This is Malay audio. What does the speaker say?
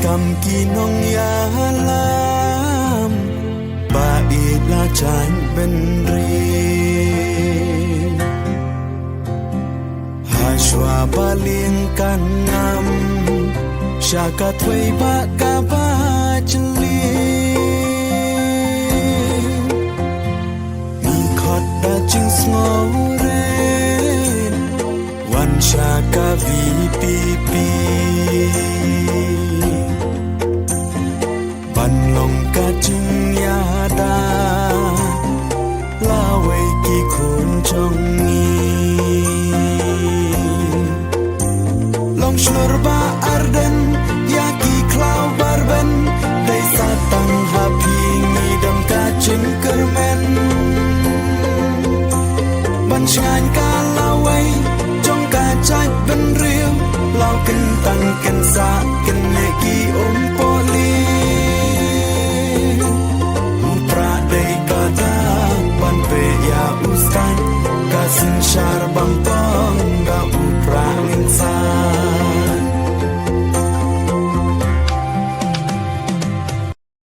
cầm kỳ nông ya lam ba ít la chan bên ri ha shwa ba liên can nam shaka thuê ba ka ba chli mi khot da ching snow rain one shaka vpp ban lòng ca ching ya da la wei ki khun trong ni long shlur ba arden ya ki klau barben dei sa tang ha pi ni dam ka ching kermen ban chan ka la wei trong ka chai ben riu lao kin tang kin sa kin ne ki poli Ustan kasin shar bang